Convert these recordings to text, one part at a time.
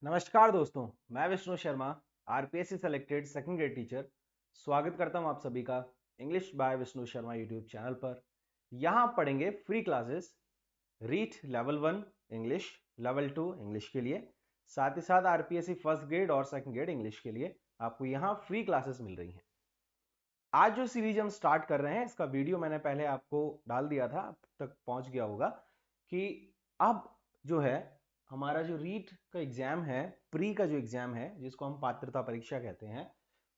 नमस्कार दोस्तों, मैं Vishnu Sharma, RPSC selected second grade teacher. स्वागत करता हूं आप सभी का English by Vishnu Sharma YouTube channel पर। यहां आप पढ़ेंगे free classes REET level 1 English, level 2 English के लिए, साथ ही साथ आरपीएससी फर्स्ट ग्रेड और सेकंड ग्रेड इंग्लिश के लिए आपको यहां फ्री क्लासेस मिल रही हैं। आज जो सीरीज हम स्टार्ट कर रहे हैं, इसका वीडियो मैंने पहले आपको डाल दिया था, अब तक पहुंच गया होगा कि अब जो है हमारा जो रीट का एग्जाम है, प्री का जो एग्जाम है जिसको हम पात्रता परीक्षा कहते हैं,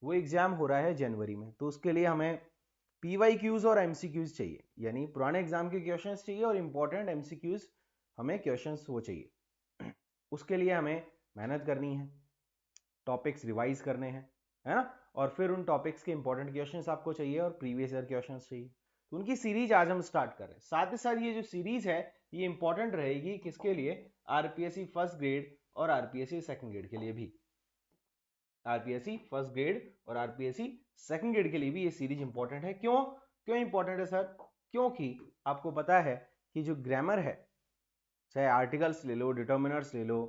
वो एग्जाम हो रहा है जनवरी में। तो उसके लिए हमें पीवाईक्यूज और एमसीक्यूज चाहिए, यानी पुराने एग्जाम के क्वेश्चंस चाहिए और इंपॉर्टेंट एमसीक्यूज हमें क्वेश्चंस वो चाहिए। उसके लिए हमें मेहनत करनी है, टॉपिक्स रिवाइज करने हैं, है ना, और फिर उन टॉपिक्स के इंपॉर्टेंट क्वेश्चंस आपको चाहिए और प्रीवियस ईयर क्वेश्चंस चाहिए। तो उनकी सीरीज आज हम स्टार्ट कर रहे हैं। साथ ही साथ ये जो सीरीज है ये इंपॉर्टेंट रहेगी किसके लिए? आरपीएससी फर्स्ट ग्रेड और आरपीएससी सेकंड ग्रेड के लिए भी। आरपीएससी फर्स्ट ग्रेड और आरपीएससी सेकंड ग्रेड के लिए भी ये सीरीज इंपॉर्टेंट है। क्यों क्यों इंपॉर्टेंट है सर? क्योंकि आपको पता है कि जो ग्रामर है, चाहे आर्टिकल्स ले लो, डिटर्मिनर्स ले लो,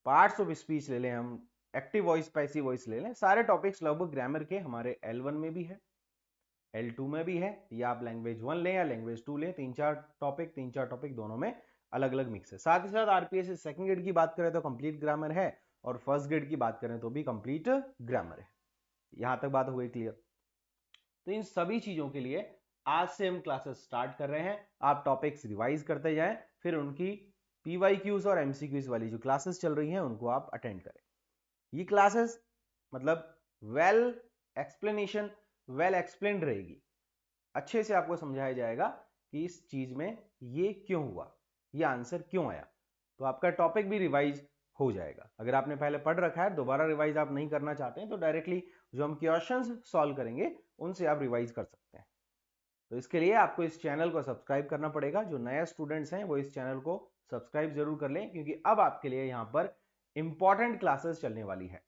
पार्ट्स ऑफ स्पीच ले लें, हम एक्टिव वॉइस पैसिव वॉइस ले लें, सारे टॉपिक्स लगभग ग्रामर के हमारे L1 में भी है, L2 में भी है, या आप लैंग्वेज 1 लें या लैंग्वेज 2 लें, तीन चार टॉपिक दोनों में अलग अलग मिक्स है। साथ ही साथ आरपीएससी सेकंड ग्रेड की बात करें तो कंप्लीट ग्रामर है, और फर्स्ट ग्रेड की बात करें तो भी कंप्लीट ग्रामर है। यहां तक बात हो गई क्लियर? तो इन सभी चीजों के लिए आज से हम क्लासेस स्टार्ट कर रहे हैं। आप टॉपिक्स रिवाइज करते जाएं, फिर उनकी पीवाईक्यूज और एमसीक्यूज वाली जो क्लासेस चल रही हैं उनको आप अटेंड करें। ये क्लासेस मतलब वेल एक्सप्लेनेशन, वेल एक्सप्लेन्ड रहेगी, अच्छे से आपको समझाया जाएगा कि इस चीज में ये क्यों हुआ, ये आंसर क्यों आया। तो आपका टॉपिक भी रिवाइज हो जाएगा। अगर आपने पहले पढ़ रखा है, दोबारा रिवाइज आप नहीं करना चाहते हैं, तो डायरेक्टली जो हम क्वेश्चंस सॉल्व करेंगे उनसे आप रिवाइज कर सकते हैं। तो इसके लिए आपको इस चैनल को सब्सक्राइब करना पड़ेगा। जो नए स्टूडेंट्स हैं वो इस चैनल को सब्सक्राइब जरूर कर लें, क्योंकि अब आपके लिए यहाँ पर इंपॉर्टेंट क्लासेस चलने वाली है,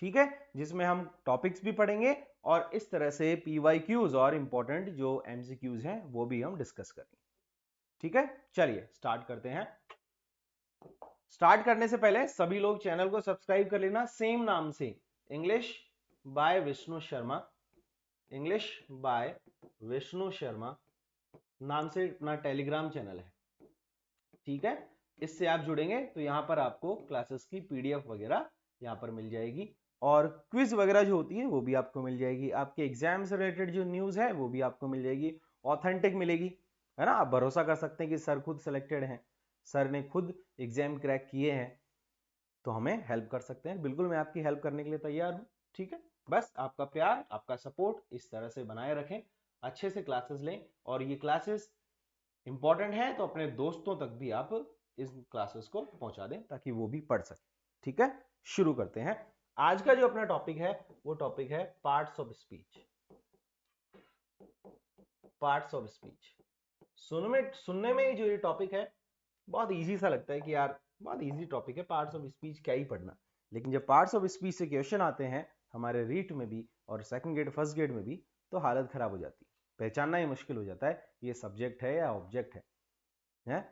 ठीक है, जिसमें हम टॉपिक्स भी पढ़ेंगे और इस तरह से पीवाईक्यूज और इंपॉर्टेंट जो एमसीक्यूज हैं वो भी हम डिस्कस करेंगे। ठीक है, चलिए स्टार्ट करते हैं। स्टार्ट करने से पहले सभी लोग चैनल को सब्सक्राइब कर लेना, सेम नाम से English by Vishnu Sharma, English by Vishnu Sharma नाम से अपना टेलीग्राम चैनल है, ठीक है। इससे आप जुड़ेंगे तो यहां पर आपको क्लासेस की पीडीएफ वगैरह यहां पर मिल जाएगी, और क्विज वगैरह जो होती है वो भी आपको मिल जाएगी। आपके एग्जाम से रिलेटेड जो न्यूज है वो भी आपको मिल जाएगी, ऑथेंटिक मिलेगी, है ना। आप भरोसा कर सकते हैं कि सर खुद सिलेक्टेड हैं, सर ने खुद एग्जाम क्रैक किए हैं, तो हमें हेल्प कर सकते हैं। बिल्कुल मैं आपकी हेल्प करने के लिए तैयार हूं, ठीक है। बस आपका प्यार, आपका सपोर्ट इस तरह से बनाए रखें, अच्छे से क्लासेस लें, और ये क्लासेस इंपॉर्टेंट है तो अपने दोस्तों तक भी आप इस क्लासेस को पहुंचा दें ताकि वो भी पढ़ सके, ठीक है। शुरू करते हैं। आज का जो अपना टॉपिक है वो टॉपिक है parts of speech. Parts of speech सुनने में जो ये टॉपिक है बहुत इजी सा लगता है कि यार बहुत इजी टॉपिक है, पार्ट्स ऑफ स्पीच क्या ही पढ़ना। लेकिन जब पार्ट्स ऑफ स्पीच से क्वेश्चन आते हैं हमारे रीट में भी और सेकंड ग्रेड फर्स्ट ग्रेड में भी, तो हालत खराब हो जाती है, पहचानना ही मुश्किल हो जाता है ये सब्जेक्ट है या ऑब्जेक्ट है,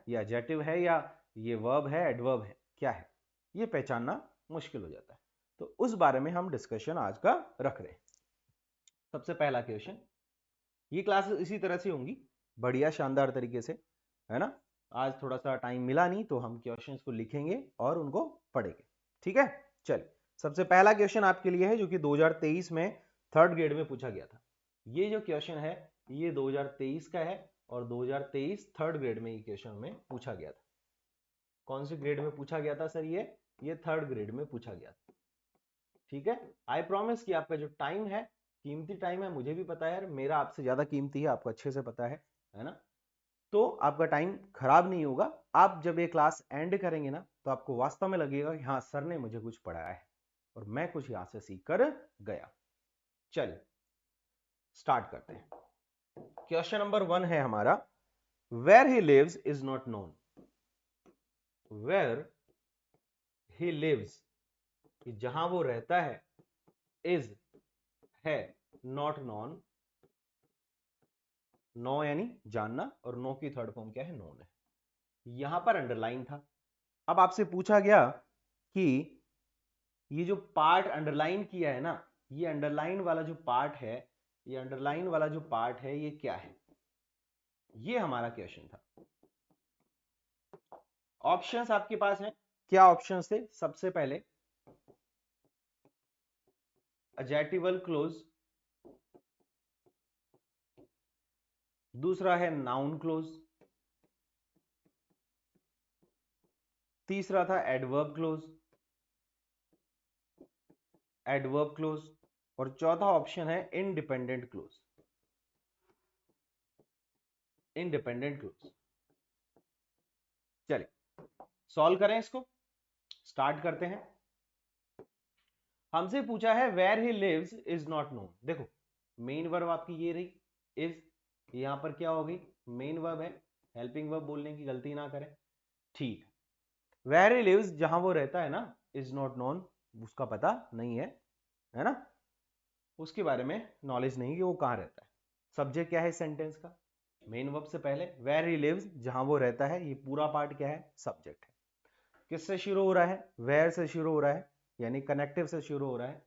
ये एडजेक्टिव है या ये वर्ब है, एडवर्ब है, क्या है, ये पहचानना मुश्किल हो जाता है। तो उस बारे में हम डिस्कशन आज का रख रहे हैं। सबसे पहला क्वेश्चन, ये क्लासेस इसी तरह से होंगी, बढ़िया शानदार तरीके से, है ना। आज थोड़ा सा टाइम मिला नहीं तो हम क्वेश्चंस को लिखेंगे और उनको पढ़ेंगे, ठीक है। चलिए, सबसे पहला क्वेश्चन आपके लिए है जो कि 2023 में थर्ड ग्रेड में पूछा गया था। ये जो क्वेश्चन है ये 2023 का है, और 2023 थर्ड ग्रेड में ये क्वेश्चन में पूछा गया था। कौन से ग्रेड में पूछा गया था सर? ये थर्ड ग्रेड में पूछा गया था, ठीक है। आई प्रॉमिस कि आपका जो टाइम है, कीमती टाइम है, मुझे भी पता है यार, मेरा आपसे ज्यादा कीमती है, आपको अच्छे से पता है ना। तो आपका टाइम खराब नहीं होगा। आप जब ये क्लास एंड करेंगे ना तो आपको वास्तव में लगेगा कि हाँ सर ने मुझे कुछ पढ़ाया है और मैं कुछ यहां से सीख कर गया। चलिए स्टार्ट करते हैं। क्वेश्चन नंबर 1 है हमारा, where he lives is not known. Where he lives, जहां वो रहता है, इज है, नॉट नॉन, नो यानी जानना, और नो की थर्ड फॉर्म क्या है? नोन है। यहां पर अंडरलाइन था। अब आपसे पूछा गया कि ये जो पार्ट अंडरलाइन किया है ना, ये अंडरलाइन वाला जो पार्ट है, ये अंडरलाइन वाला जो पार्ट है ये क्या है, ये हमारा क्वेश्चन था। ऑप्शंस आपके पास हैं, क्या ऑप्शंस थे? सबसे पहले एडजेक्टिवल क्लोज, दूसरा है नाउन क्लोज, तीसरा था एडवर्ब क्लोज, एडवर्ब क्लोज, और चौथा ऑप्शन है इंडिपेंडेंट क्लोज, इंडिपेंडेंट क्लोज। चलिए सॉल्व करें इसको, स्टार्ट करते हैं। हमसे पूछा है where he lives is not known. देखो मेन वर्ब आपकी ये रही इज, यहां पर क्या होगी, मेन वर्ब है, हेल्पिंग वर्ब बोलने की गलती ना करें। ठीक, वेयर ही लिव्स जहां वो रहता है ना, इज नॉट नोन, उसका पता नहीं है ना, उसके बारे में नॉलेज नहीं कि वो कहां रहता है। सब्जेक्ट क्या है सेंटेंस का, मेन वर्ब से पहले वेयर ही लिव्स, जहां वो रहता है, ये पूरा पार्ट क्या है, सब्जेक्ट है। किससे शुरू हो रहा है, वेयर से शुरू हो रहा है, यानी कनेक्टिव से शुरू हो रहा है।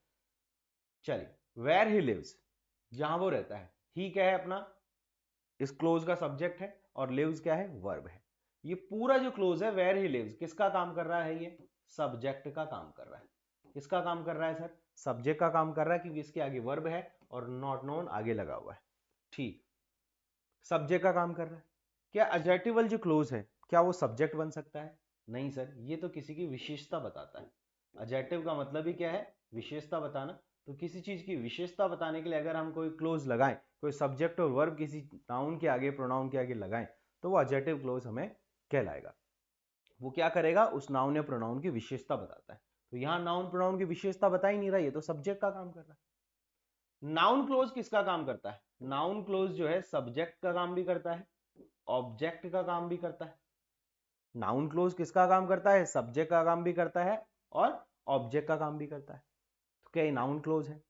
चलिए वेयर ही लिव्स, जहां वो रहता है, ही क्या है अपना, इस क्लोज का सब्जेक्ट है, और लिव्स क्या है, वर्ब है। ये पूरा जो क्लोज है वेयर ही लिव्स, किसका काम कर रहा है, ये सब्जेक्ट का काम कर रहा है। किसका काम कर रहा है सर, सब्जेक्ट का काम कर रहा है, क्योंकि इसके आगे वर्ब है और नॉट नोन आगे लगा हुआ है। ठीक, सब्जेक्ट का काम कर रहा है। क्या एडजेक्टिवल जो क्लोज है क्या वो सब्जेक्ट बन सकता है, नहीं सर, ये तो किसी की विशेषता बताता है। एडजेक्टिव का मतलब ही क्या है, विशेषता बताना। तो किसी चीज की विशेषता बताने के लिए अगर हम कोई क्लोज लगाएं, कोई सब्जेक्ट और वर्ब किसी नाउन के आगे, प्रोनाउन के आगे लगाएं, तो वो एडजेक्टिव क्लोज हमें कहलाएगा। वो क्या करेगा, उस नाउन या प्रोनाउन की विशेषता बताता है। तो यहां नाउन प्रोनाउन की विशेषता बता ही नहीं रहा, ये तो सब्जेक्ट का काम कर रहा है। नाउन क्लोज किसका काम करता है, नाउन क्लोज जो है सब्जेक्ट का काम भी करता है, ऑब्जेक्ट का काम भी करता है। नाउन क्लोज किसका काम करता है, सब्जेक्ट का काम भी करता है और ऑब्जेक्ट का काम भी करता है। तो क्या ये नाउन क्लोज है?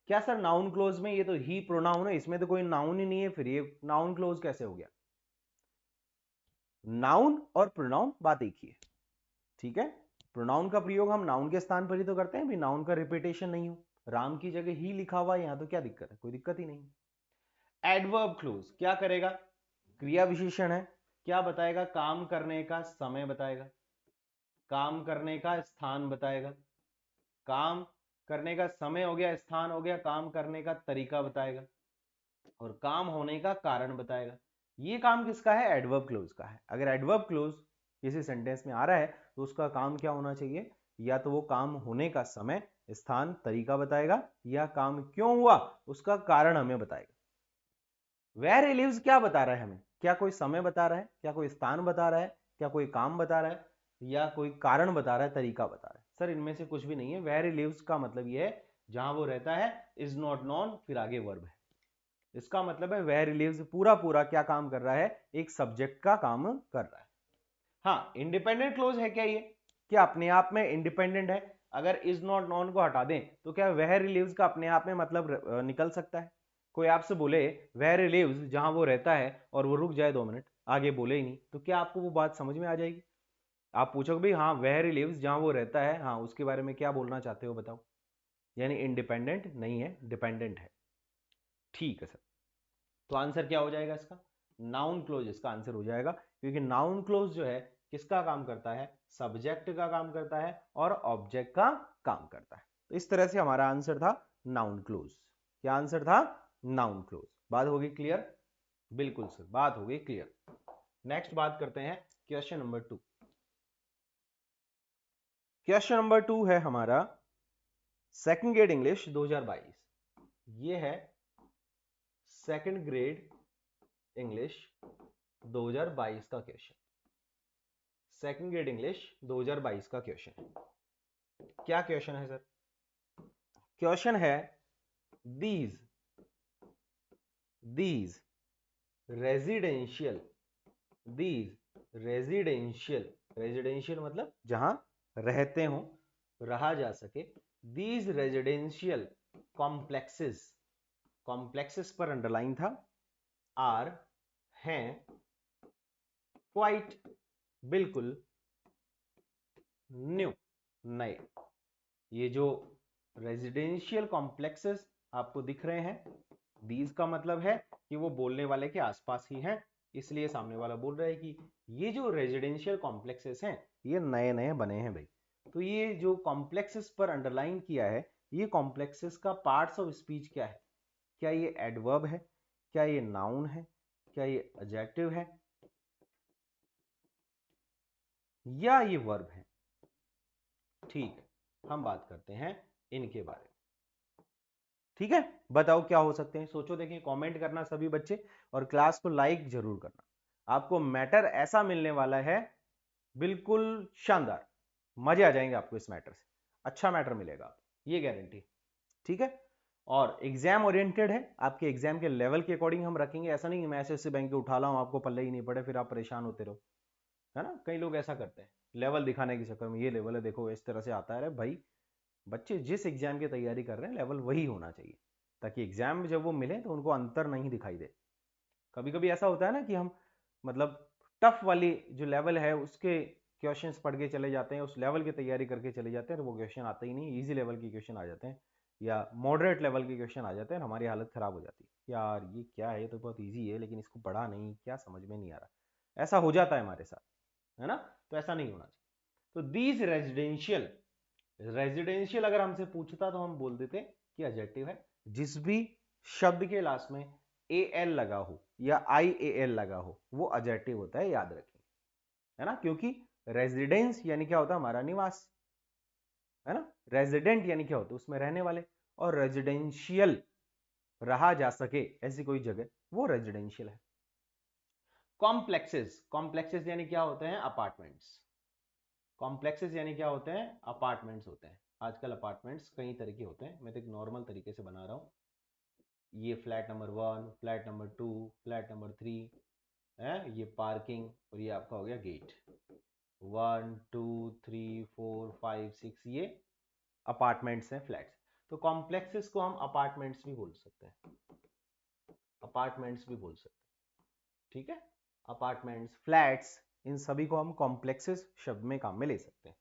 क्या सर नाउन क्लोज में ये तो ही प्रोनाउन है, इसमें तो कोई नाउन ही नहीं है, फिर ये नाउन क्लोज कैसे हो गया? नाउन और प्रोनाउन बात एक ही है, ठीक है। प्रोनाउन का प्रयोग हम नाउन के स्थान पर ही तो करते हैं, भी नाउन का रिपीटेशन नहीं हो। राम की जगह ही लिखा हुआ है यहां, तो क्या दिक्कत है, कोई दिक्कत ही नहीं। एडवर्ब क्लोज क्या करेगा, क्रिया विशेषण है, क्या बताएगा, काम करने का समय बताएगा, काम करने का स्थान बताएगा। काम करने का समय हो गया, स्थान हो गया, काम करने का तरीका बताएगा, और काम होने का कारण बताएगा। ये काम किसका है, एडवर्ब क्लोज का है। अगर एडवर्ब क्लोज किसी सेंटेंस में आ रहा है तो उसका काम क्या होना चाहिए, या तो वो काम होने का समय, स्थान, तरीका बताएगा, या काम क्यों हुआ उसका कारण हमें बताएगा। वेयर ही लिव्स क्या बता रहा है हमें, क्या कोई समय बता रहा है, क्या कोई स्थान बता रहा है, क्या कोई काम बता रहा है, या कोई कारण बता रहा है, तरीका बता रहा है? सर इनमें से कुछ भी नहीं है। वेयर ही लिव्स का मतलब ये है जहां वो रहता है, इज नॉट नॉन, फिर आगे वर्ब है। इसका मतलब है वेयर ही लिव्स पूरा पूरा क्या काम कर रहा है, एक सब्जेक्ट का काम कर रहा है। हाँ, इंडिपेंडेंट क्लोज है क्या ये, क्या अपने आप में इंडिपेंडेंट है? अगर इज नॉट नॉन को हटा दें तो क्या वेयर ही लिव्स का अपने आप में मतलब निकल सकता है? कोई आपसे बोले वेयर ही लिव्स, जहां वो रहता है, और वो रुक जाए 2 मिनट, आगे बोले ही नहीं, तो क्या आपको वो बात समझ में आ जाएगी? आप पूछोगे भाई हाँ वेयर ही लिव्स जहां वो रहता है, हाँ उसके बारे में क्या बोलना चाहते हो बताओ, यानी इंडिपेंडेंट नहीं है, डिपेंडेंट है। ठीक है सर, तो आंसर क्या हो जाएगा इसका, नाउन क्लोज इसका आंसर हो जाएगा, क्योंकि नाउन क्लोज जो है किसका काम करता है, सब्जेक्ट का काम करता है और ऑब्जेक्ट का काम करता है। तो इस तरह से हमारा आंसर था नाउन क्लोज। क्या आंसर था, नाउन क्लोज। बात होगी क्लियर? बिल्कुल सर, बात हो गई क्लियर। नेक्स्ट बात करते हैं क्वेश्चन नंबर 2। क्वेश्चन नंबर 2 है हमारा सेकंड ग्रेड इंग्लिश 2022। ये है सेकंड ग्रेड इंग्लिश 2022 का क्वेश्चन। सेकंड ग्रेड इंग्लिश 2022 का क्वेश्चन है। क्या क्वेश्चन है सर? क्वेश्चन है these these residential, these residential, residential मतलब जहां रहते हो, रहा जा सके, दीज रेजिडेंशियल कॉम्प्लेक्सेस, कॉम्प्लेक्सेस पर अंडरलाइन था, आर हैं, क्वाइट बिल्कुल, न्यू, नए। ये जो रेजिडेंशियल कॉम्प्लेक्सेस आपको दिख रहे हैं, दीज का मतलब है कि वो बोलने वाले के आसपास ही हैं, इसलिए सामने वाला बोल रहा है कि ये जो रेजिडेंशियल कॉम्प्लेक्सेस हैं ये नए नए बने हैं भाई। तो ये जो कॉम्प्लेक्सेस पर अंडरलाइन किया है, ये कॉम्प्लेक्सेस का पार्ट्स ऑफ स्पीच क्या है? क्या ये एडवर्ब है, क्या ये नाउन है, क्या ये एडजेक्टिव है, या ये वर्ब है? ठीक, हम बात करते हैं इनके बारे में। ठीक है, बताओ क्या हो सकते हैं, सोचो, देखिए, कमेंट करना सभी बच्चे, और क्लास को लाइक जरूर करना। आपको मैटर ऐसा मिलने वाला है, बिल्कुल शानदार, मजे आ जाएंगे आपको इस मैटर से, अच्छा मैटर मिलेगा आपको, ये गारंटी। ठीक है, और एग्जाम ओरिएंटेड है, आपके एग्जाम के लेवल के अकॉर्डिंग हम रखेंगे, ऐसा नहीं कि मैं ऐसे बैंक के उठा ला हूं, आपको पल्ले ही नहीं पड़े, फिर आप परेशान होते रहो, है ना। कई लोग ऐसा करते हैं, लेवल दिखाने के चक्कर में, ये लेवल है देखो, इस तरह से आता है। भाई, बच्चे जिस एग्जाम की तैयारी कर रहे हैं, लेवल वही होना चाहिए, ताकि एग्जाम में जब वो मिले तो उनको अंतर नहीं दिखाई दे। कभी कभी ऐसा होता है ना कि हम, मतलब, टफ वाली जो लेवल है उसके क्वेश्चंस पढ़ के चले जाते हैं, उस लेवल की तैयारी करके चले जाते हैं, तो वो क्वेश्चन आते ही नहीं, इजी लेवल के क्वेश्चन आ जाते हैं, या मॉडरेट लेवल के क्वेश्चन आ जाते हैं, हमारी हालत खराब हो जाती है, यार ये क्या है, ये तो बहुत ईजी है, लेकिन इसको पढ़ा नहीं, क्या समझ में नहीं आ रहा। ऐसा हो जाता है हमारे साथ, है ना। तो ऐसा नहीं होना चाहिए। तो दीज रेजिडेंशियल, रेजिडेंशियल अगर हमसे पूछता तो हम बोल देते कि एडजेक्टिव है। जिस भी शब्द के लास्ट में ए एल लगा हो या आई ए एल लगा हो, वो एडजेक्टिव होता है, याद रखिए, है ना। क्योंकि रेजिडेंस यानी क्या होता है, हमारा निवास, है ना। रेजिडेंट यानी क्या होता है, उसमें रहने वाले, और रेजिडेंशियल, रहा जा सके ऐसी कोई जगह, वो रेजिडेंशियल है। कॉम्प्लेक्सेस, कॉम्प्लेक्सेस यानी क्या होते हैं, अपार्टमेंट्स। कॉम्प्लेक्सेस यानी क्या होते हैं, अपार्टमेंट्स होते हैं। आजकल अपार्टमेंट्स कई तरह के होते हैं, मैं तो एक नॉर्मल तरीके से बना रहा हूँ। ये flat number 1, flat number 2, flat number 3 है, ये पार्किंग, और ये आपका हो गया गेट। 1 2 3 4 5 6, ये अपार्टमेंट्स हैं, फ्लैट्स। तो कॉम्प्लेक्सेस को हम अपार्टमेंट्स भी बोल सकते हैं, अपार्टमेंट्स भी बोल सकते हैं। ठीक है, अपार्टमेंट्स, फ्लैट्स, इन सभी को हम कॉम्प्लेक्सेस शब्द में काम में ले सकते हैं।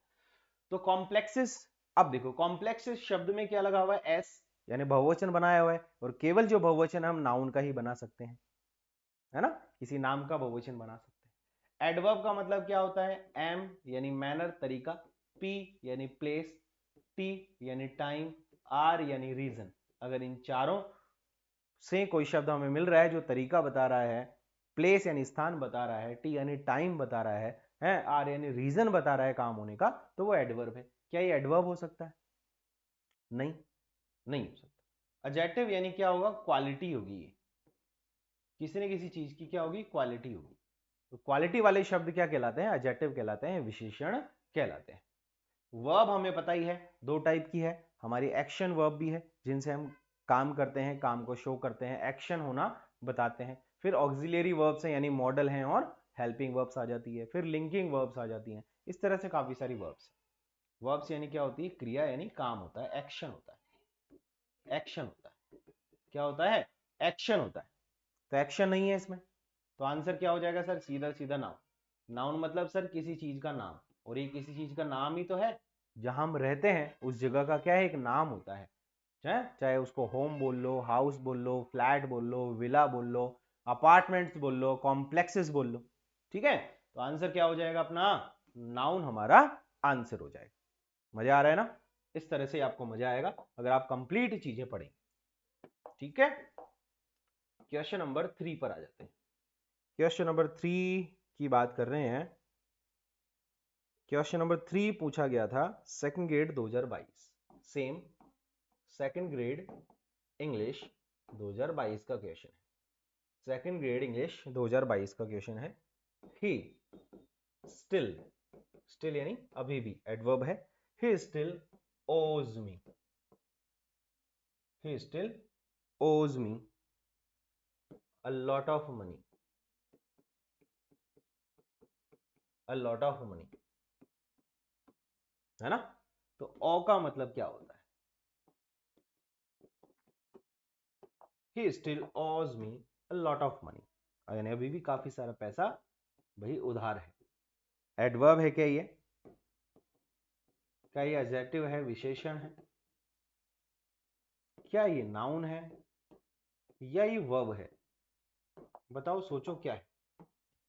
तो कॉम्प्लेक्सेस, अब देखो, कॉम्प्लेक्सेस शब्द में क्या लगा हुआ है, एस, यानी बहुवचन बनाया हुआ है, और केवल जो बहुवचन हम नाउन का ही बना सकते हैं, है ना, किसी नाम का बहुवचन बना सकते हैं। एडवर्ब का मतलब क्या होता है, एम यानी मैनर, तरीका, पी यानी प्लेस, टी यानी टाइम, आर यानी रीजन। अगर इन चारों से कोई शब्द हमें मिल रहा है जो तरीका बता रहा है, प्लेस यानी स्थान बता रहा है, टी यानी टाइम बता रहा है, आर यानी रीजन बता रहा है काम होने का, तो वो एडवर्ब है। क्या ये एडवर्ब हो सकता है? नहीं, नहीं हो सकता। एडजेक्टिव यानी क्या होगा, क्वालिटी होगी, ये किसी न किसी चीज की क्या होगी, क्वालिटी होगी। तो क्वालिटी वाले शब्द क्या कहलाते हैं, एडजेक्टिव कहलाते हैं, विशेषण कहलाते हैं। वर्ब हमें पता ही है, दो टाइप की है, हमारी एक्शन वर्ब भी है, जिनसे हम काम करते हैं, काम को शो करते हैं, एक्शन होना बताते हैं। फिर ऑक्सिलरी वर्ब्स हैं, यानी मॉडल हैं, और हेल्पिंग वर्ब्स आ जाती है, फिर लिंकिंग वर्ब्स आ जाती हैं। इस तरह से काफी सारी वर्ब्स। वर्ब्स यानी क्या होती है, क्रिया, यानी काम होता है, एक्शन होता है, एक्शन होता है, क्या होता है, एक्शन होता है। तो एक्शन नहीं है इसमें, तो आंसर क्या हो जाएगा सर, सीधा सीधा नाउन। नाउन मतलब सर किसी चीज का नाम, और ये किसी चीज का नाम ही तो है, जहां हम रहते हैं उस जगह का क्या है, एक नाम होता है। चाहे उसको होम बोल लो, हाउस बोल लो, फ्लैट बोल लो, विला बोल लो, अपार्टमेंट्स बोल लो, कॉम्प्लेक्सेस बोल लो। ठीक है, तो आंसर क्या हो जाएगा अपना, नाउन हमारा आंसर हो जाएगा। मजा आ रहा है ना, इस तरह से आपको मजा आएगा अगर आप कंप्लीट चीजें पढ़ें। ठीक है, क्वेश्चन नंबर 3 पर आ जाते हैं। क्वेश्चन नंबर 3 की बात कर रहे हैं। क्वेश्चन नंबर 3 पूछा गया था second grade 2022, same second grade English 2022 का क्वेश्चन है। सेकंड ग्रेड इंग्लिश 2022 का क्वेश्चन है। ही स्टिल, स्टिल यानी अभी भी, एडवर्ब है। ही स्टिल ओज मी, ही स्टिल ओज मी a lot of money, a lot of money, है ना। तो ओ का मतलब क्या होता है, he still owes me a lot of money, यानी अभी भी काफी सारा पैसा भाई उधार है। एडवर्ब है क्या ये, क्या ये एडजेक्टिव है, विशेषण है, क्या ये नाउन है, या ये वर्ब है? बताओ, सोचो क्या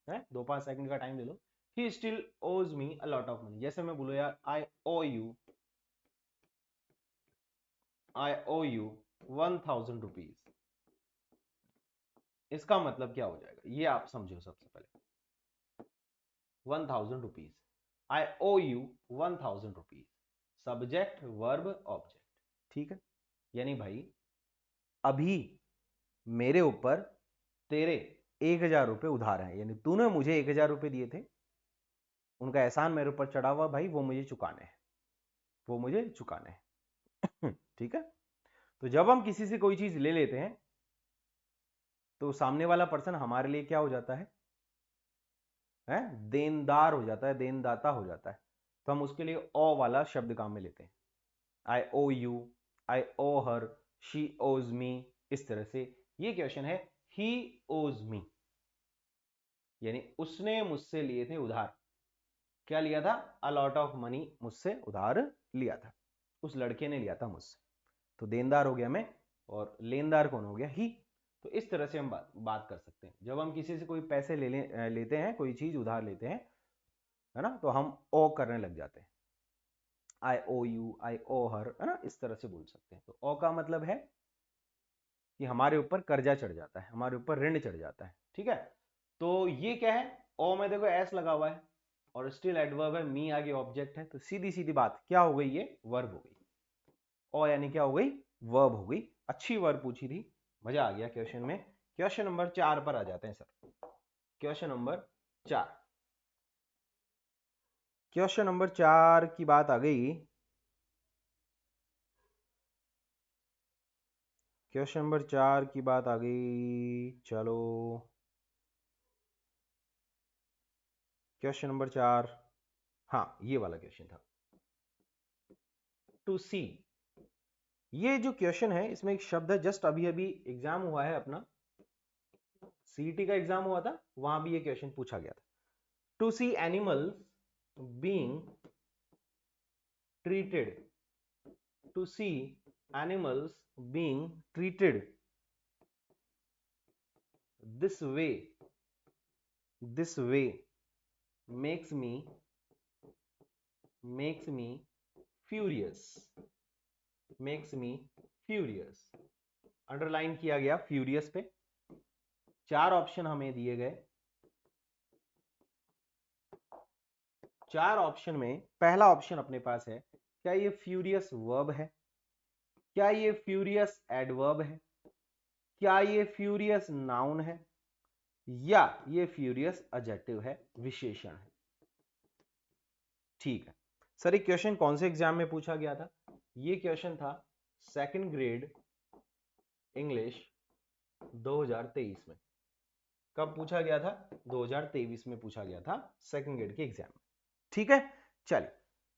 है? 2-5 सेकंड का टाइम ले लो। ही स्टिल ओज मी अ लॉट ऑफ मनी, जैसे मैं बोलो यार आई ओ यू 1000 रुपीज, इसका मतलब क्या हो जाएगा ये आप समझो। सबसे पहले 1000 rupees, I owe you 1000 rupees, subject verb object, ठीक है। यानी भाई अभी मेरे ऊपर तेरे 1000 रुपए उधार हैं, यानी तूने मुझे 1000 रुपए दिए थे, उनका एहसान मेरे ऊपर चढ़ा हुआ भाई, वो मुझे चुकाने हैं, वो मुझे चुकाने हैं। ठीक है। तो जब हम किसी से कोई चीज ले लेते हैं तो सामने वाला पर्सन हमारे लिए क्या हो जाता है? देनदार हो जाता है, देनदाता हो जाता है। तो हम उसके लिए ओ वाला शब्द काम में लेते हैं। आई owe you, I O her, she ओज मी, इस तरह से ये क्वेश्चन है ही ओज मी, यानी उसने मुझसे लिए थे उधार। क्या लिया था? अ लॉट ऑफ मनी, मुझसे उधार लिया था, उस लड़के ने लिया था मुझसे। तो देनदार हो गया मैं, और लेनदार कौन हो गया? ही। तो इस तरह से हम बात कर सकते हैं। जब हम किसी से कोई पैसे लेते हैं, कोई चीज उधार लेते हैं, है ना, तो हम ओ करने लग जाते हैं। आई ओ यू, आई ओ हर, है ना, इस तरह से बोल सकते हैं। तो ओ का मतलब है कि हमारे ऊपर कर्जा चढ़ जाता है, हमारे ऊपर ऋण चढ़ जाता है, ठीक है। तो ये क्या है? ओ में देखो एस लगा हुआ है और स्टिल एडवर्ब है, मी आगे ऑब्जेक्ट है, तो सीधी सीधी बात क्या हो गई? ये वर्ब हो गई। ओ यानी क्या हो गई? वर्ब हो गई। अच्छी वर्ब पूछी थी, मजा आ गया क्वेश्चन में। क्वेश्चन नंबर 4 पर आ जाते हैं sir. Question number 4, question number 4 की बात आ गई। क्वेश्चन नंबर 4 की बात आ गई, चलो क्वेश्चन नंबर 4, हाँ ये वाला क्वेश्चन था। टू सी, ये जो क्वेश्चन है इसमें एक शब्द है, जस्ट अभी अभी एग्जाम हुआ है अपना, सीईटी का एग्जाम हुआ था, वहां भी ये क्वेश्चन पूछा गया था। To see animals being treated, to see animals being treated this way makes me furious, makes me furious, underline किया गया फ्यूरियस पे। 4 ऑप्शन हमें दिए गए। 4 ऑप्शन में पहला ऑप्शन अपने पास है, क्या ये फ्यूरियस वर्ब है, क्या ये फ्यूरियस एडवर्ब है, क्या ये फ्यूरियस नाउन है, या ये फ्यूरियस एडजेक्टिव है, विशेषण है। ठीक है सर, ये क्वेश्चन कौन से एग्जाम में पूछा गया था? ये क्वेश्चन था सेकंड ग्रेड इंग्लिश 2023 में। कब पूछा गया था? 2023 में पूछा गया था सेकंड ग्रेड के एग्जाम में। ठीक है, चलिए।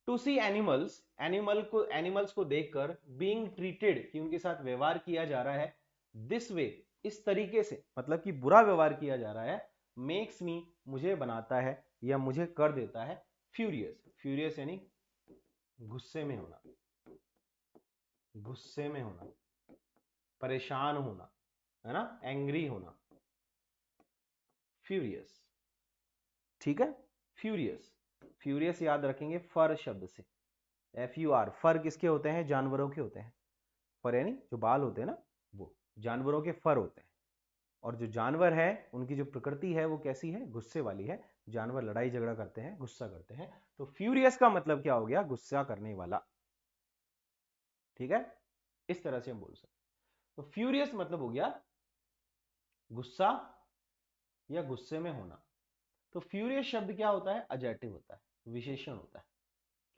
टू सी एनिमल्स, एनिमल्स को देखकर, बीइंग ट्रीटेड, कि उनके साथ व्यवहार किया जा रहा है, दिस वे, इस तरीके से, मतलब कि बुरा व्यवहार किया जा रहा है, मेक्स मी, मुझे बनाता है या मुझे कर देता है फ्यूरियस। फ्यूरियस यानी गुस्से में होना, गुस्से में होना, परेशान होना, है ना, एंग्री होना, फ्यूरियस। ठीक है, फ्यूरियस। फ्यूरियस याद रखेंगे फर शब्द से, एफ यू आर। फर किसके होते हैं? जानवरों के होते हैं। फर यानी जो बाल होते हैं ना, वो जानवरों के फर होते हैं। और जो जानवर है उनकी जो प्रकृति है वो कैसी है? गुस्से वाली है। जानवर लड़ाई झगड़ा करते हैं, गुस्सा करते हैं। तो फ्यूरियस का मतलब क्या हो गया? गुस्सा करने वाला। ठीक है, इस तरह से हम बोल सकते। तो फ्यूरियस मतलब हो गया गुस्सा या गुस्से में होना। तो फ्यूरियस शब्द क्या होता है? एडजेक्टिव होता है, विशेषण होता है।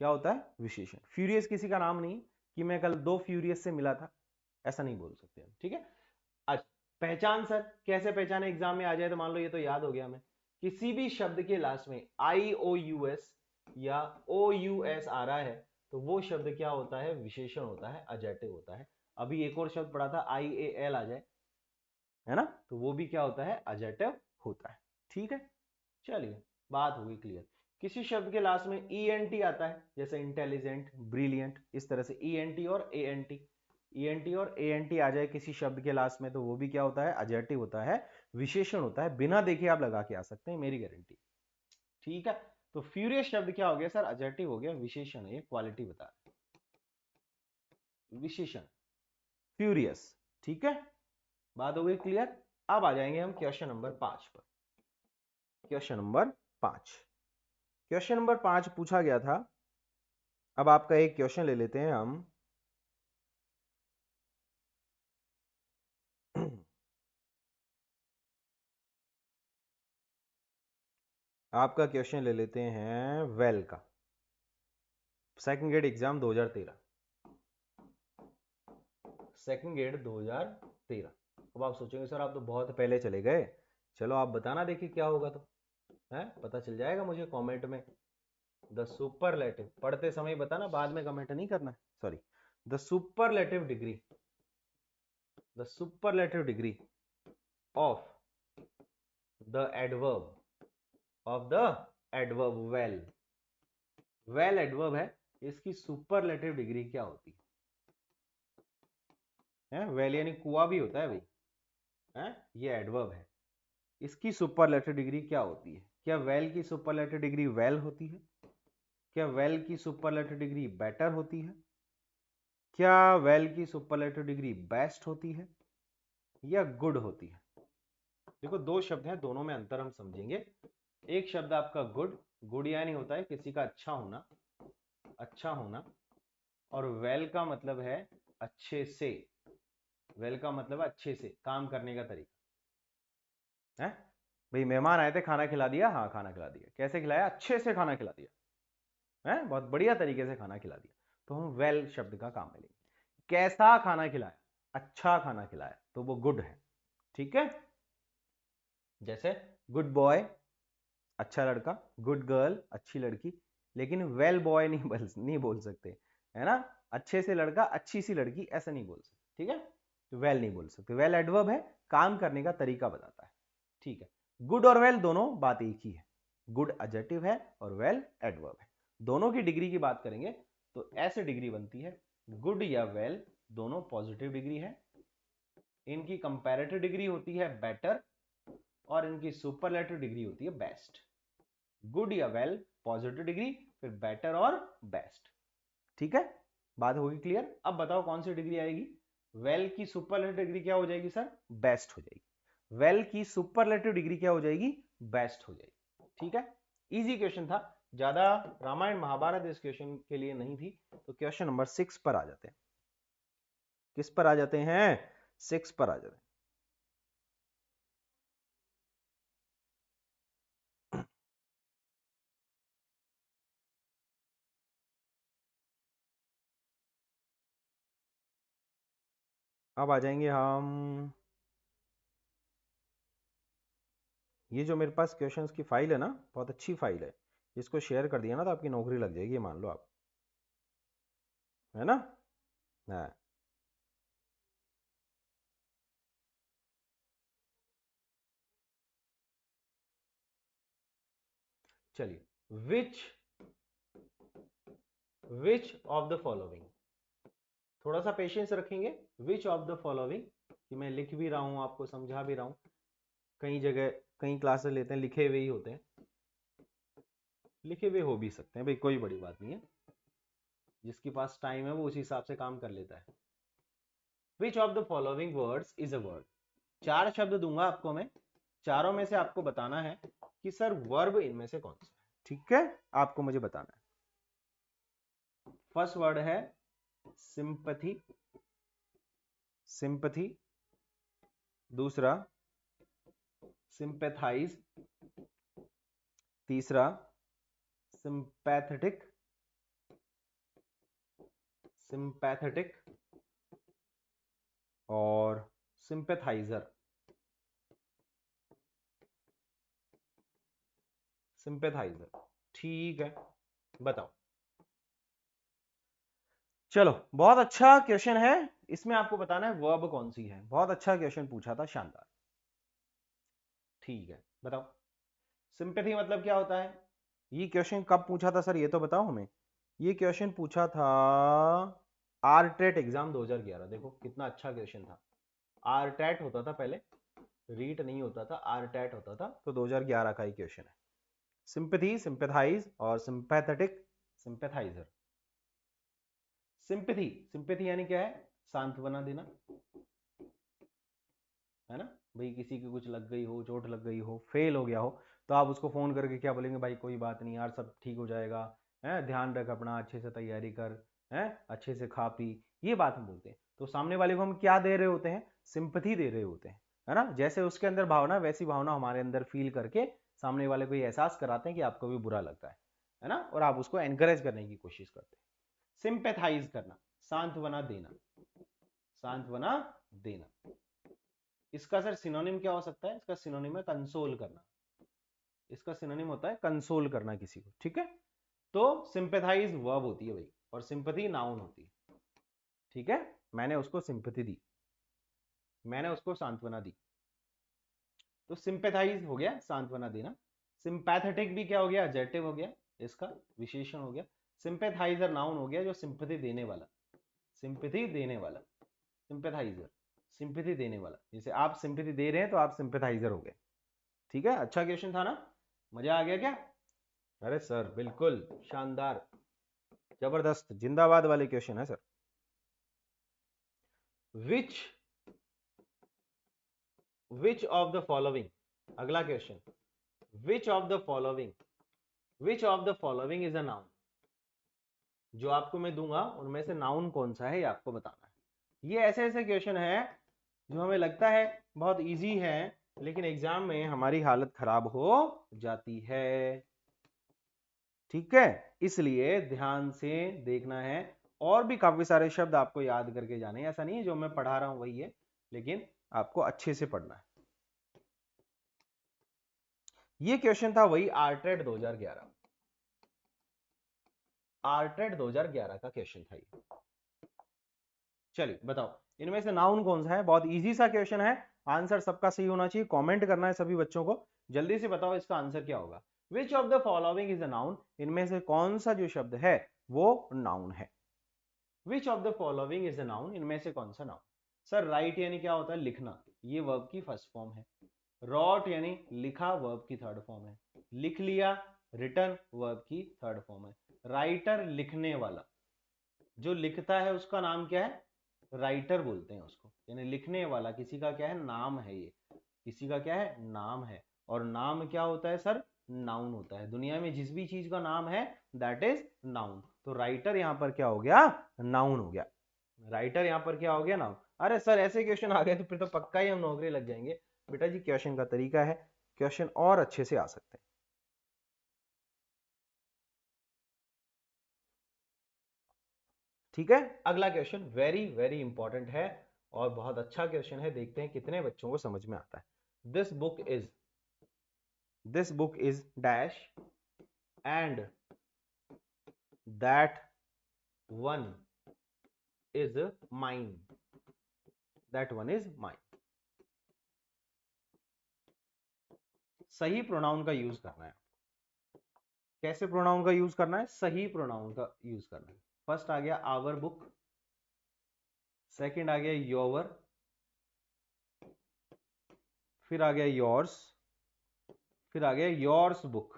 क्या होता है? विशेषण। फ्यूरियस किसी का नाम नहीं कि मैं कल 2 फ्यूरियस से मिला था, ऐसा नहीं बोल सकते हम। ठीक है, अच्छा पहचान सर, कैसे पहचाने? एग्जाम में आ जाए तो मान लो ये तो याद हो गया हमें। किसी भी शब्द के लास्ट में आई ओ यू एस या ओ यू एस आ रहा है तो वो शब्द क्या होता है? विशेषण होता है, एडजेक्टिव होता है। अभी एक और शब्द पढ़ा था आई ए एल आ जाए, है ना, तो वो भी क्या होता है? एडजेक्टिव होता है। ठीक है, चलिए बात होगी क्लियर। किसी शब्द के लास्ट में ENT आता है, जैसे इंटेलिजेंट, ब्रिलियंट, इस तरह से ENT और ANT, ENT और ANT आ जाए किसी शब्द के लास्ट में, तो वो भी क्या होता है, एडजेक्टिव होता है, विशेषण होता है, बिना देखे आप लगा के आ सकते हैं, मेरी गारंटी। ठीक है, तो फ्यूरियस शब्द क्या हो गया सर, एडजेक्टिव हो गया, विशेषण है, क्वालिटी बता रहा है, विशेषण फ्यूरियस। ठीक है, बात हो गई क्लियर। अब आ जाएंगे हम क्वेश्चन नंबर 5 पर। क्वेश्चन नंबर 5, क्वेश्चन नंबर 5 पूछा गया था। अब आपका एक क्वेश्चन ले लेते हैं हम। आपका क्वेश्चन ले लेते हैं वेल का, second grade exam 2013, second grade 2013। अब आप सोचेंगे सर आप तो बहुत पहले चले गए, चलो आप बताना, देखिए क्या होगा, तो है पता चल जाएगा मुझे कमेंट में। द सुपरलेटिव, पढ़ते समय बताना, बाद में कमेंट नहीं करना, sorry. The superlative degree, the superlative degree of the adverb, of the adverb well, well adverb है, इसकी सुपरलेटिव डिग्री क्या होती है? वेल यानी कुआ भी होता है भाई, है ये एडवर्ब है, इसकी सुपरलेटिव डिग्री क्या होती है? क्या वेल की सुपरलेटिव डिग्री वेल होती है? क्या वेल की सुपरलेटिव डिग्री बेटर होती है? क्या वेल की सुपरलेटिव डिग्री बेस्ट होती है या गुड होती है? देखो दो शब्द हैं, दोनों में अंतर हम समझेंगे। एक शब्द आपका गुड, गुड यानी होता है किसी का अच्छा होना, अच्छा होना, और वेल का मतलब है अच्छे से, वेल का मतलब है अच्छे से काम करने का तरीका है। भाई मेहमान आए थे, खाना खिला दिया, हाँ खाना खिला दिया, कैसे खिलाया, अच्छे से खाना खिला दिया, है बहुत बढ़िया तरीके से खाना खिला दिया, तो हम वेल शब्द का काम में लेंगे। कैसा खाना खिलाया, अच्छा खाना खिलाया, तो वो गुड है। ठीक है, जैसे गुड बॉय अच्छा लड़का, गुड गर्ल अच्छी लड़की, लेकिन वेल बॉय नहीं बोल सकते, है ना, अच्छे से लड़का अच्छी सी लड़की ऐसा नहीं बोल सकते। ठीक है, तो वेल नहीं बोल सकते, वेल एडवर्ब है, काम करने का तरीका बताता है। ठीक है, गुड और वेल दोनों बात एक ही है, गुड एडजेक्टिव है और वेल एडवर्ब है। दोनों की डिग्री की बात करेंगे तो ऐसे डिग्री बनती है, गुड या वेल दोनों पॉजिटिव डिग्री है, इनकी कंपैरेटिव डिग्री होती है बेटर, और इनकी सुपरलेटिव डिग्री होती है बेस्ट। गुड या वेल पॉजिटिव डिग्री, फिर बेटर और बेस्ट। ठीक है, बात होगी क्लियर। अब बताओ कौन सी डिग्री आएगी, वेल की सुपरलेटिव डिग्री क्या हो जाएगी सर, बेस्ट हो जाएगी, वेल की सुपरलेटिव डिग्री क्या हो जाएगी, बेस्ट हो जाएगी। ठीक है, इजी क्वेश्चन था, ज्यादा रामायण महाभारत इस क्वेश्चन के लिए नहीं थी। तो क्वेश्चन नंबर 6 पर आ जाते हैं, किस पर आ जाते हैं, 6 पर आ जाते हैं। अब आ जाएंगे हम, ये जो मेरे पास क्वेश्चंस की फाइल है ना, बहुत अच्छी फाइल है, इसको शेयर कर दिया ना तो आपकी नौकरी लग जाएगी, मान लो आप, है ना। हाँ, चलिए, विच ऑफ द फॉलोइंग, थोड़ा सा पेशेंस रखेंगे, विच ऑफ द फॉलोइंग, कि मैं लिख भी रहा हूं आपको समझा भी रहा हूं, कई जगह कई क्लासेस लेते हैं लिखे हुए ही होते हैं, लिखे हुए हो भी सकते हैं भाई, कोई बड़ी बात नहीं है, जिसके पास टाइम है वो उसी हिसाब से काम कर लेता है। विच of the following words is a word, चार शब्द दूंगा आपको मैं, चारों में से आपको बताना है कि सर वर्ब इनमें से कौन सा है। ठीक है, आपको मुझे बताना है। फर्स्ट वर्ड है सिंपथी, सिंपथी, दूसरा सिंपैथाइज, तीसरा सिंपैथेटिक, सिंपैथेटिक, और सिंपैथाइजर, सिंपैथाइजर। ठीक है, बताओ। चलो बहुत अच्छा क्वेश्चन है, इसमें आपको बताना है वर्ब कौन सी है, बहुत अच्छा क्वेश्चन पूछा था, शानदार। ठीक है, बताओ। सिंपैथी मतलब क्या होता है, ये क्वेश्चन कब पूछा था सर, ये तो बताओ हमें। ये क्वेश्चन पूछा था आरटेट एग्जाम 2011। देखो कितना अच्छा क्वेश्चन था। आरटेट होता था पहले, रीट नहीं होता था, आरटेट होता था, तो 2011 का ही क्वेश्चन है। सिंपैथी, सिंपैथाइज और सिंपैथेटिक, सिंपैथाइजर। सिंपैथी, सिंपैथी यानी क्या है, सांत्वना देना, है ना भाई। किसी की कुछ लग गई हो, चोट लग गई हो, फेल हो गया हो, तो आप उसको फोन करके क्या बोलेंगे, भाई कोई बात नहीं यार, सब ठीक हो जाएगा, है, ध्यान रख अपना, अच्छे से तैयारी कर, है, अच्छे से खा पी, ये बात हम बोलते हैं। तो सामने वाले को हम क्या दे रहे होते हैं, सिंपैथी दे रहे होते हैं, है ना। जैसे उसके अंदर भावना, वैसी भावना हमारे अंदर फील करके सामने वाले को ये एहसास कराते हैं कि आपको भी बुरा लगता है ना, और आप उसको एनकरेज करने की कोशिश करते हैं। सिंपैथाइज करना, सांत्वना देना, सांत्वना देना। इसका सर सिनोनिम क्या हो सकता है, इसका सिनोनिम है कंसोल करना। इसका सिनोनिम होता है कंसोल करना किसी को, ठीक है। तो सिंपैथाइज वर्ब होती है भाई, और सिंपैथी नाउन होती है, ठीक है। मैंने उसको सिंपैथी दी, मैंने उसको सांत्वना दी, तो सिंपैथाइज हो गया सांत्वना देना। सिंपैथेटिक भी क्या हो गया, एडजेक्टिव हो गया, इसका विशेषण हो गया। सिंपैथाइजर नाउन हो गया, जो सिंपैथी देने वाला, सिंपैथी देने वाला, सिंपैथाइजर, सिंपैथी देने वाला। जैसे आप सिंपैथी दे रहे हैं तो आप सिंपैथाइजर हो गए, ठीक है। अच्छा क्वेश्चन था ना, मजा आ गया क्या। अरे सर बिल्कुल शानदार, जबरदस्त, जिंदाबाद वाले क्वेश्चन है sir. Which which of the following, अगला question, which of the following, which of the following is a noun. जो आपको मैं दूंगा उनमें से नाउन कौन सा है, ये आपको बताना है। ये ऐसे ऐसे क्वेश्चन है जो हमें लगता है बहुत इजी है, लेकिन एग्जाम में हमारी हालत खराब हो जाती है, ठीक है। इसलिए ध्यान से देखना है, और भी काफी सारे शब्द आपको याद करके जाने हैं। ऐसा नहीं है जो मैं पढ़ा रहा हूं वही है, लेकिन आपको अच्छे से पढ़ना है। ये क्वेश्चन था वही आरटेट 2011, आरटेट 2011 का क्वेश्चन था ये। चलिए बताओ, इनमें से नाउन कौन सा है। बहुत इजी सा क्वेश्चन है, आंसर सबका सही होना चाहिए। कमेंट करना है सभी बच्चों को, जल्दी से बताओ इसका आंसर क्या होगा। विच of the following is a noun, इनमें से कौन सा जो शब्द है वो नाउन है। विच of the following is a noun, इनमें से कौन सा नाउन। सर राइट यानी क्या होता है, लिखना, ये वर्ब की फर्स्ट फॉर्म है। रॉट यानी लिखा, वर्ब की थर्ड फॉर्म है। लिख लिया, रिटन, वर्ब की थर्ड फॉर्म है। राइटर लिखने वाला, जो लिखता है उसका नाम क्या है, राइटर बोलते हैं उसको, यानी लिखने वाला किसी का क्या है, नाम है। ये किसी का क्या है, नाम है। और नाम क्या होता है सर, नाउन होता है। दुनिया में जिस भी चीज का नाम है दैट इज नाउन। तो राइटर यहां पर क्या हो गया, नाउन हो गया। राइटर यहां पर क्या हो गया, नाउन। अरे सर ऐसे क्वेश्चन आ गए तो फिर तो पक्का ही हम नौकरी लग जाएंगे। बेटा जी क्वेश्चन का तरीका है, क्वेश्चन और अच्छे से आ सकते हैं, ठीक है। अगला क्वेश्चन वेरी वेरी इंपॉर्टेंट है, और बहुत अच्छा क्वेश्चन है। देखते हैं कितने बच्चों को समझ में आता है। This book is dash and that one is mine, that one is mine. सही प्रोनाउन का यूज करना है। कैसे प्रोनाउन का यूज करना है, सही प्रोनाउन का यूज करना है। फर्स्ट आ गया आवर बुक, सेकंड आ गया योवर, फिर आ गया योर्स, फिर आ गया योर्स बुक,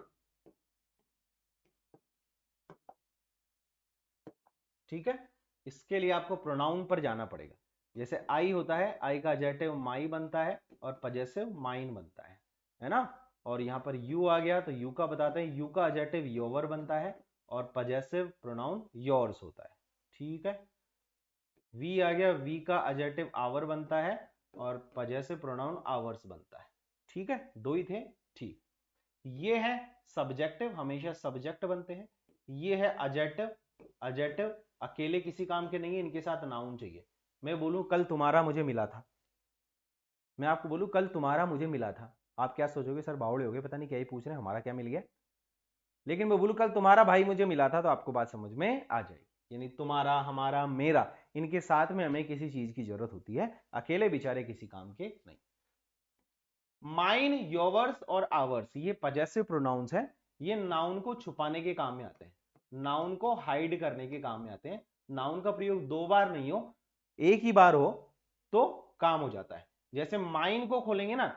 ठीक है। इसके लिए आपको प्रोनाउन पर जाना पड़ेगा। जैसे आई होता है, आई का एडजेक्टिव माई बनता है और पजेसिव माइन बनता है ना। और यहां पर यू आ गया तो यू का बताते हैं, यू का एडजेक्टिव योवर बनता है और पजेसिव प्रोनाउन योर्स होता है, ठीक है। वी आ गया, वी का एडजेक्टिव आवर बनता है और पजेसिव प्रोनाउन आवर्स बनता है, ठीक है। दो ही थे, ठीक। ये है सब्जेक्टिव, हमेशा सब्जेक्ट बनते हैं। ये है एडजेक्टिव, एडजेक्टिव अकेले किसी काम के नहीं है, इनके साथ नाउन चाहिए। मैं बोलूं कल तुम्हारा मुझे मिला था, मैं आपको बोलूं कल तुम्हारा मुझे मिला था, आप क्या सोचोगे, सर बावड़े हो गए, पता नहीं क्या ही पूछ रहे हैं, हमारा क्या मिल गया। लेकिन मैं बोलूं कल तुम्हारा भाई मुझे मिला था, तो आपको बात समझ में आ जाएगी। यानी तुम्हारा, हमारा, मेरा, इनके साथ में हमें किसी चीज की जरूरत होती है, अकेले बेचारे किसी काम के नहीं। माइन, योवर्स और आवर्स ये पजेसिव प्रोनाउंस है, ये नाउन को छुपाने के काम में आते हैं, नाउन को हाइड करने के काम में आते हैं। नाउन का प्रयोग दो बार नहीं हो, एक ही बार हो तो काम हो जाता है। जैसे माइन को खोलेंगे ना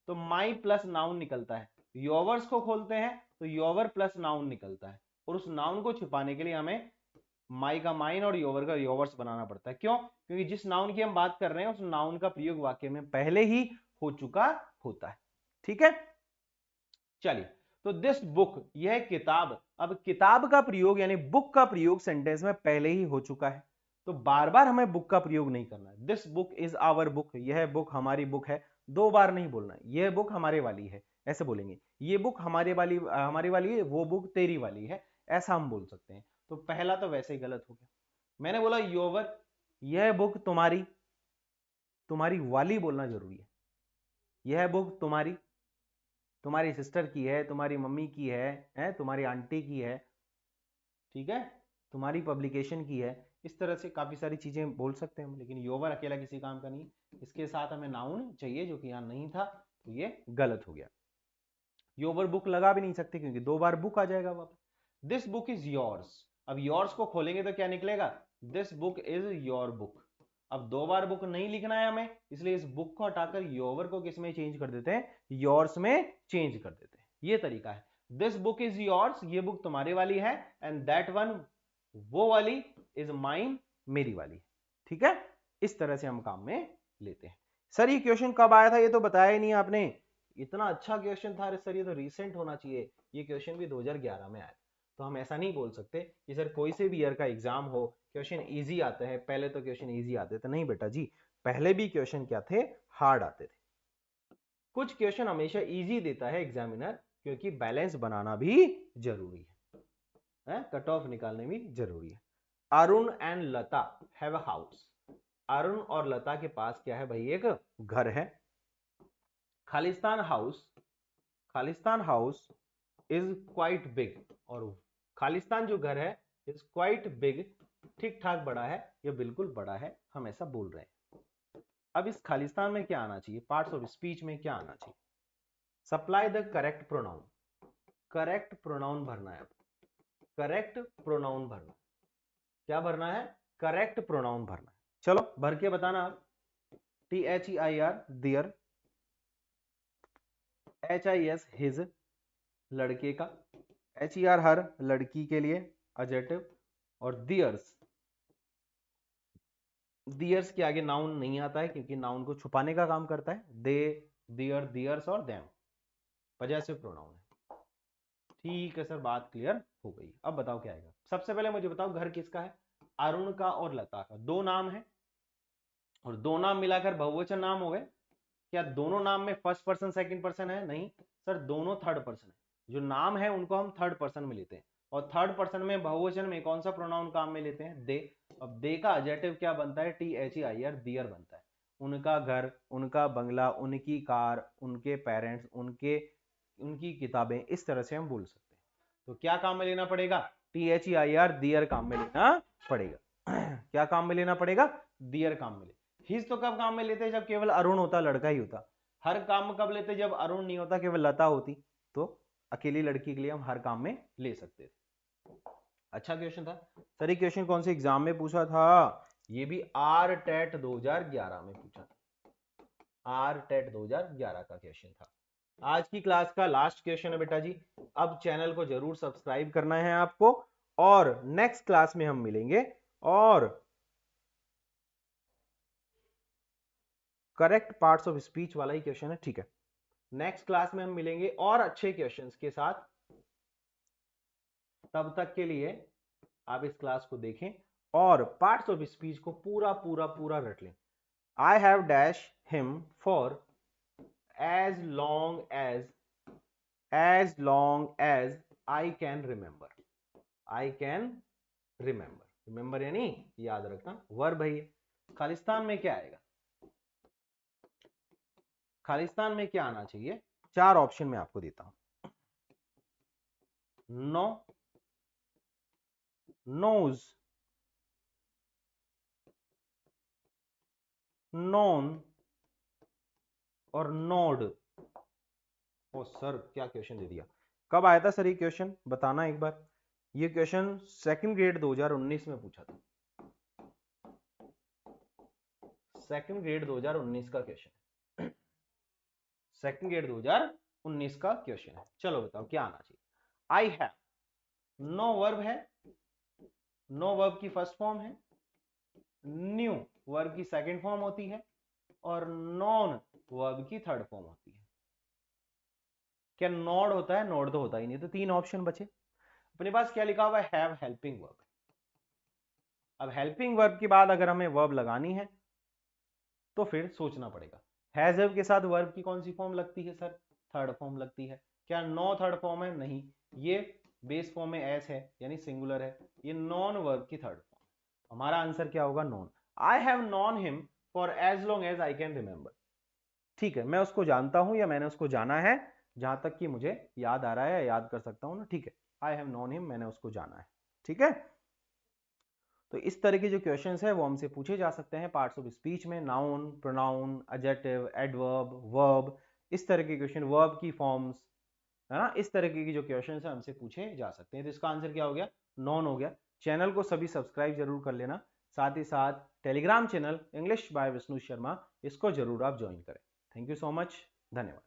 तो माई प्लस नाउन निकलता है, योवर्स को खोलते हैं तो योवर प्लस नाउन निकलता है, और उस नाउन को छुपाने के लिए हमें माई का माइन और योवर का योवर्स बनाना पड़ता है। क्यों? क्योंकि जिस नाउन की हम बात कर रहे हैं उस नाउन का प्रयोग वाक्य में पहले ही हो चुका होता है। ठीक है, चलिए, तो दिस बुक, यह किताब, अब किताब का प्रयोग यानी बुक का प्रयोग सेंटेंस में पहले ही हो चुका है, तो बार बार हमें बुक का प्रयोग नहीं करना है। This book is our book, यह बुक हमारी बुक है, दो बार नहीं बोलना है। यह बुक हमारे वाली है ऐसे बोलेंगे, ये बुक हमारी वाली है, वो बुक तेरी वाली है, ऐसा हम बोल सकते हैं। तो पहला तो वैसे ही गलत हो गया। मैंने बोला योवर, यह बुक तुम्हारी, तुम्हारी वाली बोलना जरूरी है। यह बुक तुम्हारी, तुम्हारी सिस्टर की है, तुम्हारी मम्मी की है, तुम्हारी आंटी की है, ठीक है, तुम्हारी पब्लिकेशन की है। इस तरह से काफी सारी चीजें बोल सकते हैं हम, लेकिन योवर अकेला किसी काम का नहीं, इसके साथ हमें नाउन चाहिए जो कि यहां नहीं था, तो ये गलत हो गया। योवर बुक लगा भी नहीं सकते क्योंकि दो बार बुक आ जाएगा वापस। दिस बुक इज योर्स, अब योर्स को खोलेंगे तो क्या निकलेगा? This book is your book. अब दो बार बुक नहीं लिखना है हमें, इसलिए इस बुक को हटाकर योवर को किस में चेंज कर देते हैं? योर्स में चेंज कर देते हैं। ये तरीका है। दिस बुक इज योर्स, ये बुक तुम्हारी वाली है, एंड दैट वन, वो वाली, इज माइन, मेरी वाली। ठीक है, इस तरह से हम काम में लेते हैं। सर ये क्वेश्चन कब आया था ये तो बताया ही नहीं आपने। इतना अच्छा क्वेश्चन था सर, ये तो रिसेंट होना चाहिए। ये क्वेश्चन भी 2011 में आया, तो हम ऐसा नहीं बोल सकते कि सर कोई से भी ईयर का एग्जाम हो क्वेश्चन इजी आते हैं, पहले तो क्वेश्चन इजी आते थे। नहीं बेटा जी, पहले भी क्वेश्चन क्या थे? हार्ड आते थे। कुछ क्वेश्चन हमेशा इजी देता है एग्जामिनर, क्योंकि बैलेंस बनाना भी जरूरी है, कट ऑफ निकालने भी जरूरी है। Arun and Lata have a house, Arun और लता के पास क्या है भाई? एक घर है। Khalistan house, Khalistan house is quite big, और खालिस्तान जो घर है इज क्वाइट बिग, ठीक ठाक बड़ा है, यह बिल्कुल बड़ा है, हम ऐसा बोल रहे हैं। अब इस खालिस्तान में क्या आना चाहिए? पार्ट्स ऑफ स्पीच में क्या आना चाहिए? Supply the correct pronoun, correct pronoun भरना है, करेक्ट प्रोनाउन भरना। क्या भरना है? करेक्ट प्रोनाउन भरना है। चलो भर के बताना आप। THEIR देयर, HIS हिज, लड़के का, HER हर, लड़की के लिए एडजेक्टिव, और दियर्स, दियर्स के आगे नाउन नहीं आता है क्योंकि नाउन को छुपाने का काम करता है। दे, दियर, दियर्स और देम पजेसिव प्रोनाउन है। ठीक है सर, बात क्लियर हो गई। अब बताओ क्या आएगा। सबसे पहले मुझे बताओ घर किसका है? अरुण का और लता का। दो नाम है और दो नाम मिलाकर बहुवचन नाम हो गए। क्या दोनों नाम में फर्स्ट पर्सन सेकंड पर्सन है? नहीं सर, दोनों थर्ड पर्सन है। जो नाम है उनको हम थर्ड पर्सन में लेते हैं, और थर्ड पर्सन में बहुवचन में कौन सा प्रोनाउन काम में लेते हैं? दे। अब दे का एडजेक्टिव क्या बनता है? THEIR, दियर बनता है। उनका घर, उनका बंगला, उनकी कार, उनके पेरेंट्स, उनकी किताबें, इस तरह से हम बोल सकते हैं। तो क्या काम में लेना पड़ेगा? THEIR, दियर काम में लेना पड़ेगा। क्या काम में लेना पड़ेगा? दियर काम में ले। हिज तो कब काम में लेते? जब केवल अरुण होता, लड़का ही होता। हर काम कब लेते? जब अरुण नहीं होता, केवल लता होती, तो अकेली लड़की के लिए हम हर काम में ले सकते थे। अच्छा क्वेश्चन था सर। ये क्वेश्चन कौन से एग्जाम में पूछा था? ये भी RTET 2011 में पूछा था। RTET 2011 का क्वेश्चन था। आज की क्लास का लास्ट क्वेश्चन है बेटा जी। अब चैनल को जरूर सब्सक्राइब करना है आपको, और नेक्स्ट क्लास में हम मिलेंगे और करेक्ट पार्ट्स ऑफ स्पीच वाला ही क्वेश्चन है, ठीक है। नेक्स्ट क्लास में हम मिलेंगे और अच्छे क्वेश्चंस के साथ। तब तक के लिए आप इस क्लास को देखें और पार्ट्स ऑफ स्पीच को पूरा पूरा पूरा रट लें। I have dash him for as long as I can remember. I can remember, remember यानी याद रखना, वर्ब है। खालिस्तान में क्या आएगा? खालिस्तान में क्या आना चाहिए? चार ऑप्शन में आपको देता हूं। नो, नोज, नॉन और नोड। ओ सर क्या क्वेश्चन दे दिया। कब आया था सर ये क्वेश्चन, बताना एक बार। ये क्वेश्चन सेकंड ग्रेड 2019 में पूछा था, सेकंड ग्रेड 2019 का क्वेश्चन है, सेकंड ग्रेड 2019 का क्वेश्चन है। चलो बताओ क्या आना चाहिए। आई हैव, नो वर्ब है, नो वर्ब की फर्स्ट फॉर्म है, न्यू वर्ब की सेकंड फॉर्म होती है, और नॉन वर्ब की थर्ड फॉर्म होती है। क्या नॉड होता है? नॉड तो होता ही नहीं। तो तीन ऑप्शन बचे अपने पास। क्या लिखा हुआ है? Have helping verb. अब हेल्पिंग वर्ब के बाद अगर हमें वर्ब लगानी है तो फिर सोचना पड़ेगा। हैज हैव के साथ वर्ब की कौन सी फॉर्म लगती है सर? थर्ड फॉर्म लगती है। क्या नो थर्ड फॉर्म है? नहीं, ये बेस फॉर्म में एस है यानी सिंगुलर है, ये नॉन वर्ब की थर्ड फॉर्म। हमारा आंसर क्या होगा? Known. I have known him for as long as I can remember. ठीक है, मैं उसको जानता हूं या मैंने उसको जाना है जहां तक कि मुझे याद आ रहा है या याद कर सकता हूं ना। ठीक है, आई हैव नॉन हिम, मैंने उसको जाना है। ठीक है, तो इस तरह के जो क्वेश्चंस है वो हमसे पूछे जा सकते हैं पार्ट्स ऑफ स्पीच में। Noun, pronoun, adjective, adverb, verb, इस तरह के क्वेश्चन, वर्ब की फॉर्म्स, है ना, इस तरह के जो क्वेश्चंस है हमसे पूछे जा सकते हैं। तो इसका आंसर क्या हो गया? नॉन हो गया। चैनल को सभी सब्सक्राइब जरूर कर लेना, साथ ही साथ Telegram channel English by Vishnu Sharma, इसको जरूर आप ज्वाइन करें। थैंक यू सो मच, धन्यवाद।